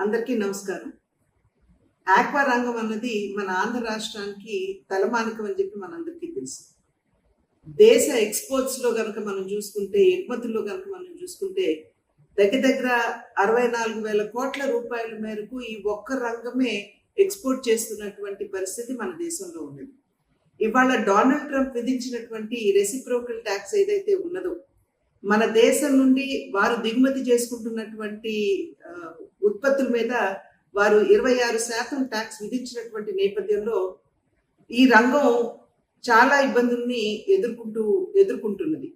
అందరికీ నమస్కారం. ఆక్వా రంగం అన్నది మన ఆంధ్ర రాష్ట్రానికి తలమానికం అని చెప్పి మనందరికీ తెలుసు. దేశ ఎక్స్‌పోర్ట్స్‌లో గనుక మనం చూసుకుంటే, ఎగుమతుల్లో గనుక మనం చూసుకుంటే దగ్గర దగ్గర 64,000 కోట్ల రూపాయల మేరకు ఈ ఒక్క రంగమే ఎక్స్‌పోర్ట్ చేస్తున్నటువంటి పరిస్థితి మన దేశంలో ఉన్నది. ఇవాళ డొనాల్డ్ ట్రంప్ విధించినటువంటి రెసిప్రోకల్ టాక్స్ ఏదైతే ఉన్నదో, మన దేశం నుండి వారు దిగుమతి చేసుకుంటున్నటువంటి ఉత్పత్తుల మీద వారు 26% టాక్స్ విధించినటువంటి నేపథ్యంలో ఈ రంగం చాలా ఇబ్బందుల్ని ఎదుర్కొంటున్నది.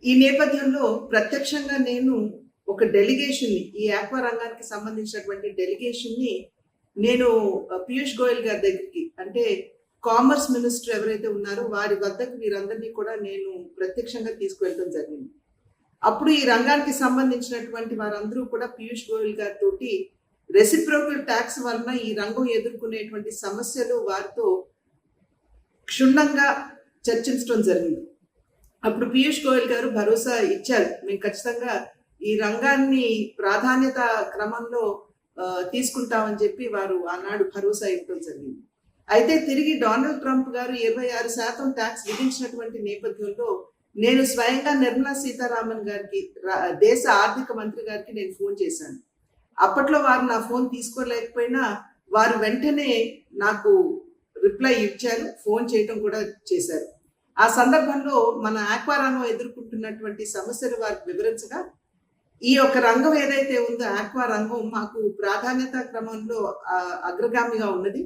ఈ నేపథ్యంలో ప్రత్యక్షంగా నేను ఒక డెలిగేషన్‌ని, ఈ ఆక్వా రంగానికి సంబంధించినటువంటి డెలిగేషన్‌ని నేను పీయూష్ గోయల్ గారి దగ్గరికి, అంటే కామర్స్ మినిస్టర్ ఎవరైతే ఉన్నారో వారి వద్దకు వీరందరినీ కూడా నేను ప్రత్యక్షంగా తీసుకువెళ్ళడం జరిగింది. అప్పుడు ఈ రంగానికి సంబంధించినటువంటి వారందరూ కూడా పీయూష్ గోయల్ గారితోటి రెసిప్రోకల్ ట్యాక్స్ వలన ఈ రంగం ఎదుర్కొనేటువంటి సమస్యలు వారితో క్షుణ్ణంగా చర్చించడం జరిగింది. అప్పుడు పీయూష్ గోయల్ గారు భరోసా ఇచ్చారు, మేము ఖచ్చితంగా ఈ రంగాన్ని ప్రాధాన్యత క్రమంలో తీసుకుంటామని చెప్పి వారు ఆనాడు భరోసా ఇవ్వడం జరిగింది. అయితే తిరిగి డొనాల్డ్ ట్రంప్ గారు 26% ట్యాక్స్ విధించినటువంటి నేపథ్యంలో నేను స్వయంగా నిర్మలా సీతారామన్ గారికి, దేశ ఆర్థిక మంత్రి గారికి నేను ఫోన్ చేశాను. అప్పట్లో వారు నా ఫోన్ తీసుకోలేకపోయినా వారు వెంటనే నాకు రిప్లై ఇచ్చారు, ఫోన్ చేయటం కూడా చేశారు. ఆ సందర్భంలో మన ఆక్వా రంగం ఎదుర్కొంటున్నటువంటి సమస్యలు వారికి వివరించగా, ఈ యొక్క రంగం ఏదైతే ఉందో ఆక్వా రంగం మాకు ప్రాధాన్యత క్రమంలో అగ్రగామిగా ఉన్నది.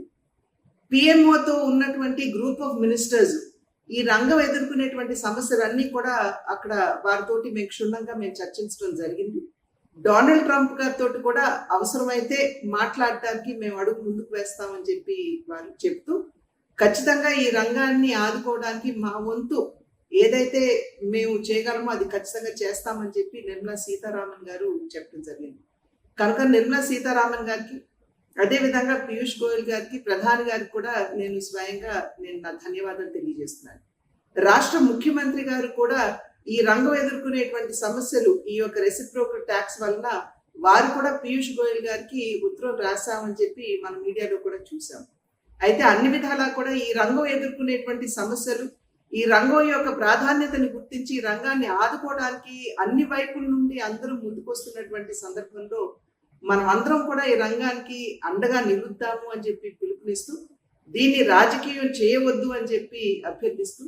పిఎంఓతో ఉన్నటువంటి గ్రూప్ ఆఫ్ మినిస్టర్స్ ఈ రంగం ఎదుర్కొనేటువంటి సమస్యలన్నీ కూడా అక్కడ వారితోటి మేము చర్చించడం జరిగింది. డొనాల్డ్ ట్రంప్ గారితో కూడా అవసరమైతే మాట్లాడటానికి మేము అడుగు ముందుకు వేస్తామని చెప్పి వారు చెప్తూ, ఖచ్చితంగా ఈ రంగాన్ని ఆదుకోవడానికి మా వంతు ఏదైతే మేము చేయగలమో అది ఖచ్చితంగా చేస్తామని చెప్పి నిర్మలా సీతారామన్ గారు చెప్పడం జరిగింది. కనుక నిర్మలా సీతారామన్ గారికి, అదేవిధంగా పీయూష్ గోయల్ గారికి, ప్రధాని గారికి కూడా నేను స్వయంగా నా ధన్యవాదాలు తెలియజేస్తున్నాను. రాష్ట్ర ముఖ్యమంత్రి గారు కూడా ఈ రంగం ఎదుర్కొనేటువంటి సమస్యలు, ఈ యొక్క రెసిప్రోకల్ ట్యాక్స్ వలన వారు కూడా పీయూష్ గోయల్ గారికి ఉత్తరం రాశామని చెప్పి మన మీడియాలో కూడా చూసాం. అయితే అన్ని విధాలా కూడా ఈ రంగం ఎదుర్కొనేటువంటి సమస్యలు, ఈ రంగం యొక్క ప్రాధాన్యతని గుర్తించి ఈ రంగాన్ని ఆదుకోవడానికి అన్ని వైపుల నుండి అందరూ ముందుకొస్తున్నటువంటి సందర్భంలో మనం అందరం కూడా ఈ రంగానికి అండగా నిలుద్దాము అని చెప్పి పిలుపునిస్తూ, దీన్ని రాజకీయం చేయవద్దు అని చెప్పి అభ్యర్థిస్తూ